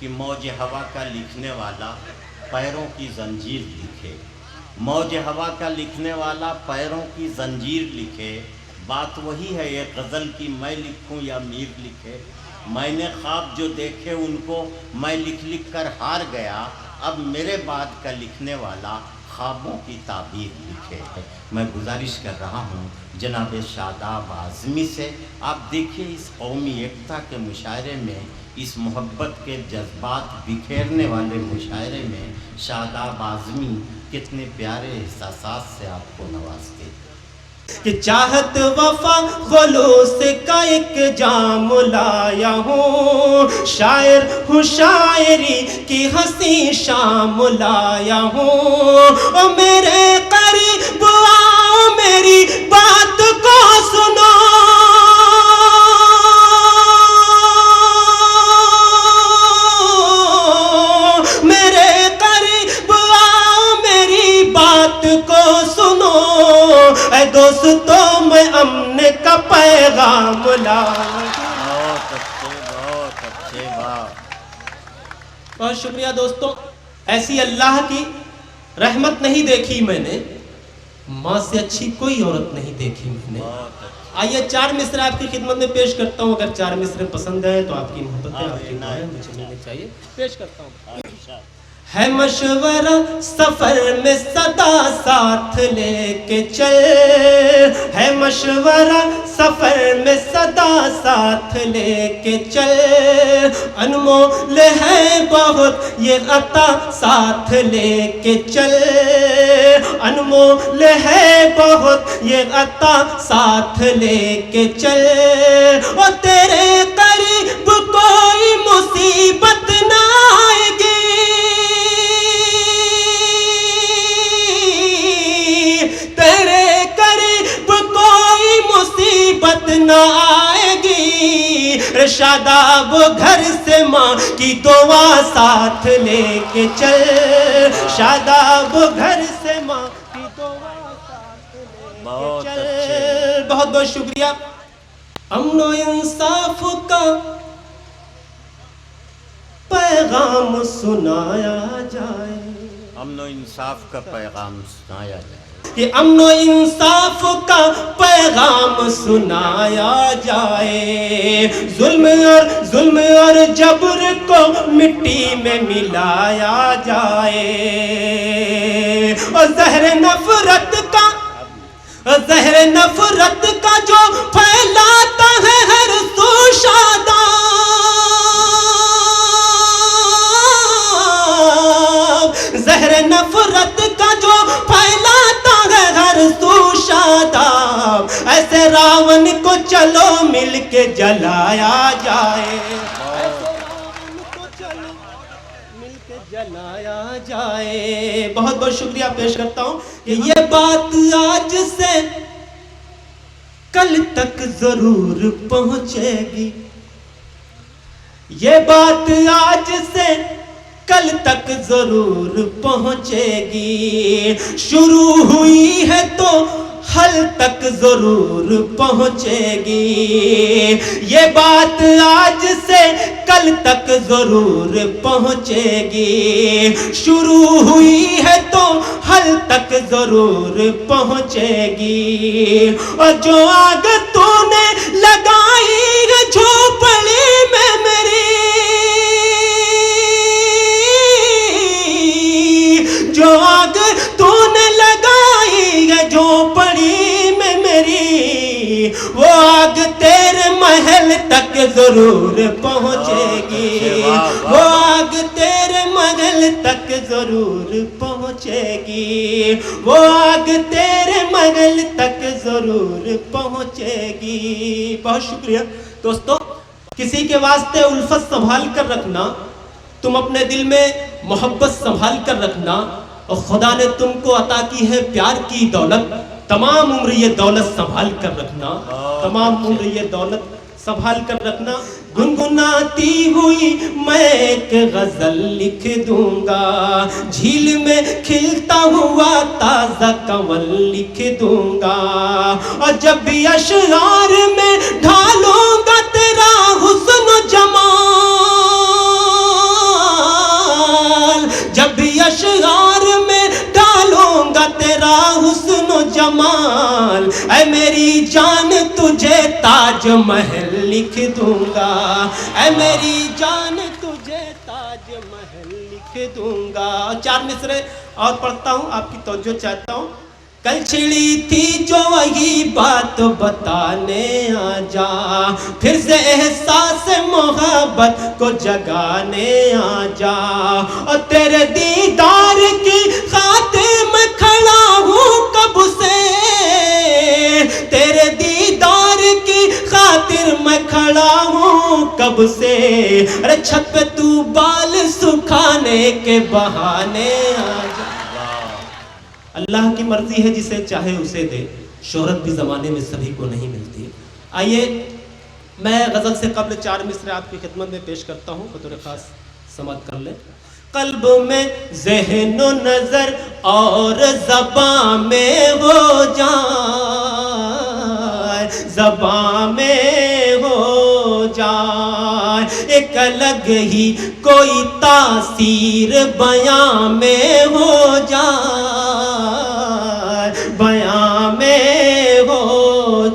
کہ موج ہوا کا لکھنے والا پیروں کی زنجیر لکھے، موج ہوا کا لکھنے والا پیروں کی زنجیر لکھے۔ بات وہی ہے یہ غزل کی، میں لکھوں یا میر لکھے۔ میں نے خواب جو دیکھے ان کو میں لکھ لکھ کر ہار گیا، اب میرے بعد کا لکھنے والا خوابوں کی تعبیر لکھے۔ میں گزارش کر رہا ہوں جناب شاداب اعظمی سے، آپ دیکھیے اس قومی ایکتا کے مشاعرے میں، اس محبت کے جذبات بکھیرنے والے مشاعرے میں شاداب اعظمی کتنے پیارے احساسات سے آپ کو نوازتے ہیں کہ چاہت وفا خلوص کا ایک جام لایا ہوں، شاعر ہوں شاعری کی ہنسی شام لایا ہوں، او میرے قریب آؤ میری بات کو سنو، میرے قریب آؤ میری بات کو سنو، اے دوستو میں امن کا پیغام لایا۔ بہت اچھے بہت شکریہ دوستو، ایسی اللہ کی رحمت نہیں دیکھی میں نے، ماں سے اچھی کوئی عورت نہیں دیکھی میں نے۔ آئیے 4 مصرے آپ کی خدمت میں پیش کرتا ہوں، اگر 4 مصرے پسند ہیں تو آپ کی محبت ہے، آپ کی دعائیں مجھے ملنی چاہیے، پیش کرتا ہوں۔ ہے مشورہ سفر میں صدا ساتھ لے کے چل، ہے مشورہ سفر میں صدا ساتھ لے کے چل، انمول ہے بہت یہ عطا ساتھ لے کے چل، انمول ہے بہت یہ عطا ساتھ لے کے چل، اور تیرے قریب کوئی مصیبت نہ آئے گی، تیرے قریب کوئی مصیبت نہ آئے گی، شاداب گھر سے ماں کی دعا ساتھ لے کے چل، شاداب گھر سے ماں کی دعا ساتھ لے کے چل۔ بہت بہت شکریہ۔ امن و انصاف کا پیغام سنایا جائے، امن و انصاف کا پیغام سنایا جائے، کہ امن و انصاف کا پیغام سنایا جائے، ظلم اور جبر کو مٹی میں ملایا جائے، اور زہر نفرت کا جو پھیلاتا ہے ہر سو شاداب، زہر نفرت کا جو پھیلاتا ہے ہر سو شاداب، ایسے راون کو چلو مل کے جلایا جائے، ایسے راون کو چلو مل کے جلایا جائے۔ بہت بہت شکریہ پیش کرتا ہوں کہ یہ بات آج سے کل تک ضرور پہنچے گی، یہ بات آج سے کل تک ضرور پہنچے گی، شروع ہوئی ہے تو حل تک ضرور پہنچے گی، یہ بات آج سے کل تک ضرور پہنچے گی، شروع ہوئی ہے تو حل تک ضرور پہنچے گی، اور جو آگ تو نے لگائی ہے جھوپڑی میں میری، جو آگ تو نے لگائی ہے جھوپڑی میں میری، وہ آگ تیرے محل تک ضرور پہنچے گی، وہ آگ تیرے محل تک ضرور پہنچے گی، وہ آگ تیرے محل تک ضرور پہنچے گی۔ بہت شکریہ دوستو۔ کسی کے واسطے الفت سنبھال کر رکھنا، تم اپنے دل میں محبت سنبھال کر رکھنا، اور خدا نے تم کو عطا کی ہے پیار کی دولت، تمام عمر یہ دولت سنبھال کر رکھنا، تمام عمر یہ دولت سنبھال کر رکھنا۔ گنگناتی ہوئی میں ایک غزل لکھ دوں گا، جھیل میں کھلتا ہوا تازہ کنول لکھ دوں گا، اور جب بھی اشعار میں ڈھالوں گا تیرا حسن و جمال، جب بھی اشعار میں ڈالوں گا تیرا حسن و جمال، اے میری جان تجھے تاج محل لکھ دوں گا، اے میری جان تجھے تاج محل لکھ دوں گا۔ 4 مصرے اور پڑھتا ہوں، آپ کی توجہ چاہتا ہوں۔ کل چھڑی تھی جو وہی بات بتانے آ جا، پھر سے احساس محبت کو جگانے آ جا، اور تیرے دیدار کی خاطر میں کھڑا ہوں کب سے، تیرے دیدار کی خاطر میں کھڑا ہوں کب سے، ارے چھت پہ تو بال سکھانے کے بہانے آ جا۔ اللہ کی مرضی ہے، جسے چاہے اسے دے، شہرت بھی زمانے میں سبھی کو نہیں ملتی۔ آئیے میں غزل سے قبل 4 مصرے آپ کی خدمت میں پیش کرتا ہوں، بطور خاص سماعت کر لیں۔ قلب میں ذہن و نظر اور زباں میں ہو جائے، زباں میں ہو جائے، ایک الگ ہی کوئی تاثیر بیاں میں ہو جائے، بیاں میں ہو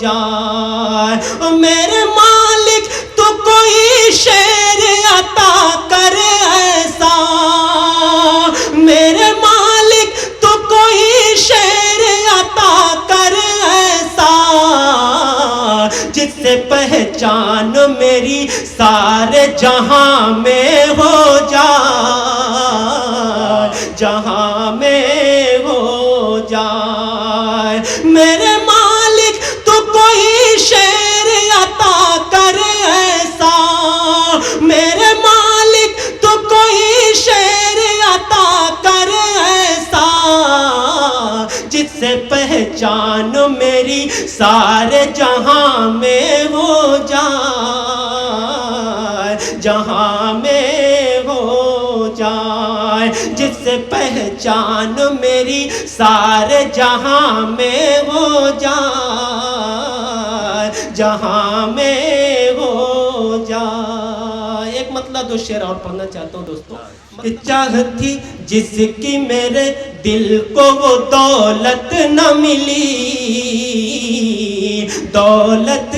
جائے، اور میرے مالک تو کوئی شعر عطا کر ایسا، میرے مالک تو کوئی شعر عطا کر ایسا، جس سے پہچان میری سارے جہاں میں ہو جائے، جہاں میں ہو جائے، میرے مالک تو کوئی شعر عطا کر ایسا، میرے مالک تو کوئی شعر عطا کر ایسا، جس سے پہچان میری سارے جہاں میں ہو جائے، جہاں میں ہو جائے، جس سے پہچان میری سارے جہاں میں ہو جائے، جہاں میں ہو جائے۔ ایک مطلب دو شعر اور پڑھنا چاہتا ہوں دوستوں۔ کہ چاہتی جس کی میرے دل کو وہ دولت نہ ملی، دولت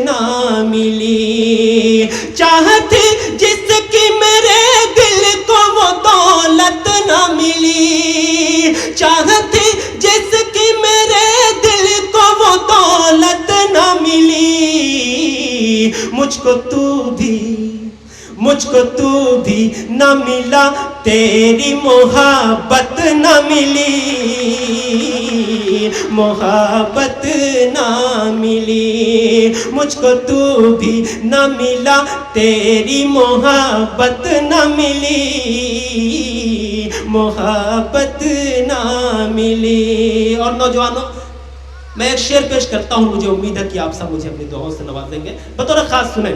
نہ ملی، چاہتی جس کی میرے دل کو وہ دولت نہ ملی، چاہتی جس کی میرے دل کو وہ دولت نہ ملی، مجھ کو تو بھی نہ ملا، تیری محبت نہ ملی، محبت نہ ملی، مجھ کو تو بھی نہ ملا، تیری محبت نہ ملی، محبت نہ ملی۔ اور نوجوانوں، میں ایک شعر پیش کرتا ہوں، مجھے امید ہے کہ آپ سب مجھے اپنی دعاؤں سے نوازیں گے، بطور خاص سنیں۔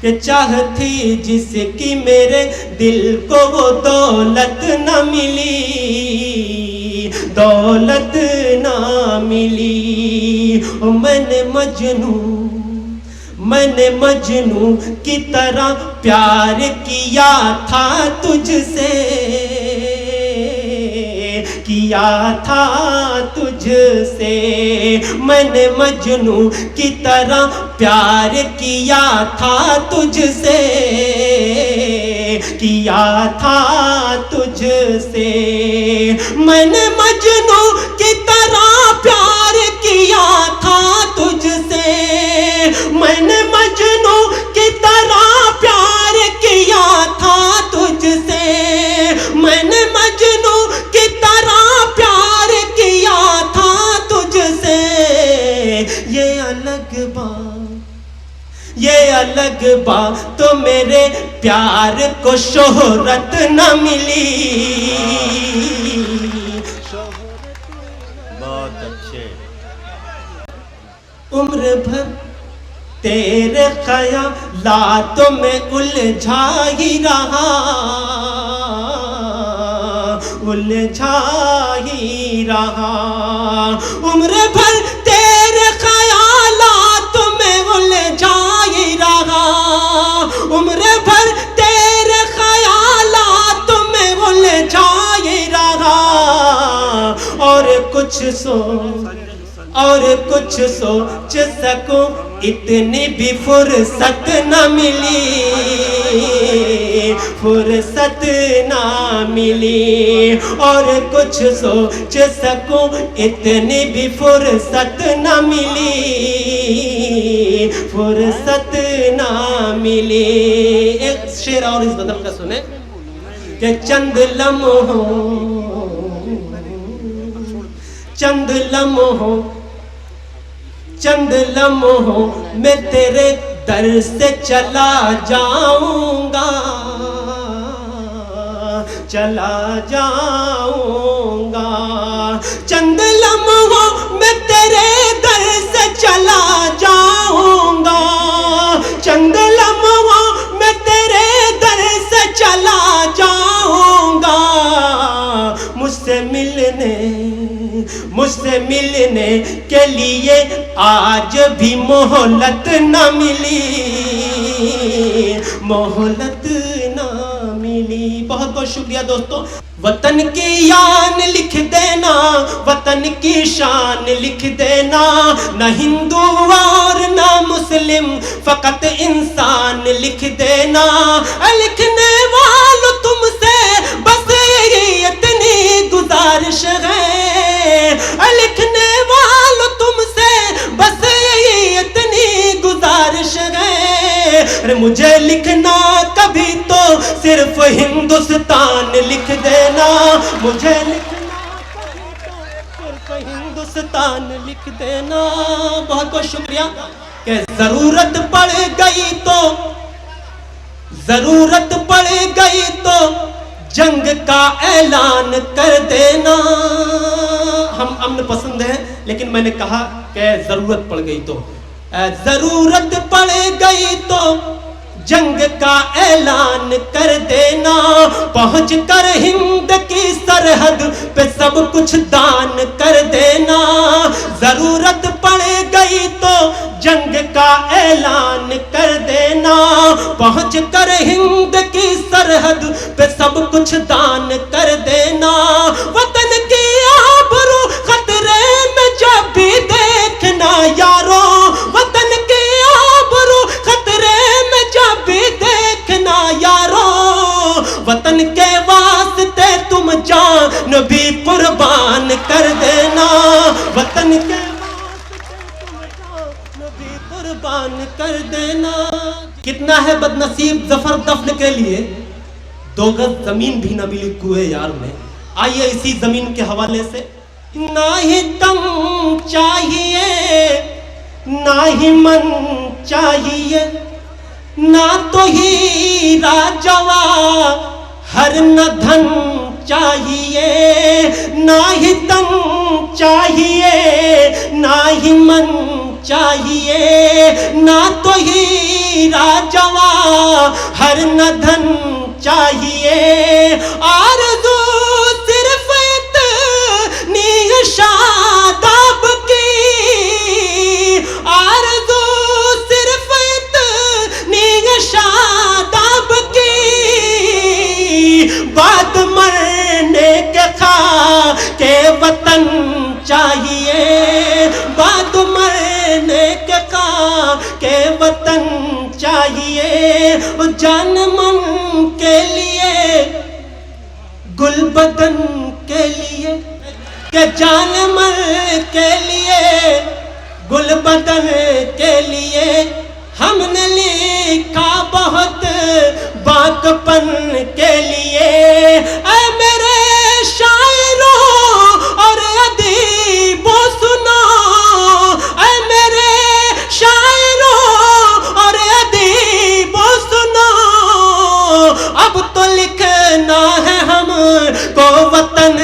کہ چاہتی جس کی میرے دل کو وہ دولت نہ ملی، دولت نہ ملی، میں نے مجنوں کی طرح پیار کیا تھا تجھ سے، کیا تھا تجھ سے، میں نے مجنوں کی طرح پیار کیا تھا تجھ سے، کیا تھا تجھ سے، میں نے مجنوں کی طرح پیار کیا تھا تجھ سے، میں نے مجنوں کی طرح پیار کیا تھا تجھ سے، میں نے مجنوں کی طرح پیار کیا تھا تجھ سے، یہ الگ بات تو میرے پیار کو شہرت نہ ملی، بہت اچھے۔ عمر بھر تیرے خیالاتوں میں الجھا ہی رہا، الجھا ہی رہا، عمر بھر تیرے خیالات میں الجھا ہی رہا، عمر بھر تیرے خیالات میں الجھا کچھ سوچ اور کچھ سوچ سکوں اتنی بھی فرصت نہ ملی، فرصت نہ ملی، اور کچھ سوچ سکوں اتنی بھی فرصت نہ ملی، فرصت نہ ملی۔ ایک شعر اور اس غزل کا سنیں کہ چند لمحوں میں تیرے در سے چلا جاؤں گا، چلا جاؤں گا، چند لمحوں میں تیرے در سے چلا جاؤں گا، چند لمحوں میں تیرے در سے چلا جاؤں گا، مجھ سے ملنے کے لیے آج بھی مہلت نہ ملی، مہلت نہ ملی۔ بہت بہت شکریہ دوستو۔ وطن کی یان لکھ دینا، وطن کی شان لکھ دینا، نہ ہندو اور نہ مسلم فقط انسان لکھ دینا، لکھنے والوں تم سے بس اتنی گزارش ہے، لکھنے والوں تم سے بس اتنی گزارش ہے، مجھے لکھنا کبھی تو صرف ہندوستان لکھ دینا، مجھے لکھنا کبھی تو صرف ہندوستان لکھ دینا۔ بہت بہت شکریہ۔ کہ ضرورت پڑ گئی تو جنگ کا اعلان کر دینا۔ ہم امن پسند ہیں لیکن میں نے کہا کہ ضرورت پڑ گئی تو جنگ کا اعلان کر دینا، پہنچ کر ہند کی سرحد پہ سب کچھ دان کر دینا، ضرورت پڑ گئی تو جنگ کا اعلان کر دینا، پہنچ کر ہند کی سرحد پہ سب کچھ دان کر دینا، وطن کی آبرو خطرے میں جب بھی دیکھنا یارو، وطن کی آبرو خطرے میں جب بھی دیکھنا یارو، وطن کے واسطے تم جان بھی قربان کر دینا، وطن کے قربان کر دینا۔ کتنا ہے بد نصیب ظفر دفن کے لیے 2 گز زمین بھی نہ ملی کوئے یار میں۔ آئیے اسی زمین کے حوالے سے، نہ ہی تم چاہیے نہ ہی من چاہیے، نہ تو ہیرا جواہر نہ دھن چاہیے، نہ ہی تن چاہیے نہ ہی من چاہیے، نہ تو ہیرا جواہر نہ دھن چاہیے، آرزو صرف اتنی شاداب کی، آرزو صرف اتنی شاداب کی، بعد مرنے کے خاک وطن چاہیے، بعد مرنے کے خاک وطن چاہیے، جان من کے لیے گل بدن کے لیے، کہ جان من کے لیے گل بدن کے لیے، ہم نے لکھا بہت باکپن کے لیے، اے میرے شاعروں اور ادیبوں سنو، اے میرے شاعروں اور ادیبوں سنو، اب تو لکھنا ہے ہم کو وطن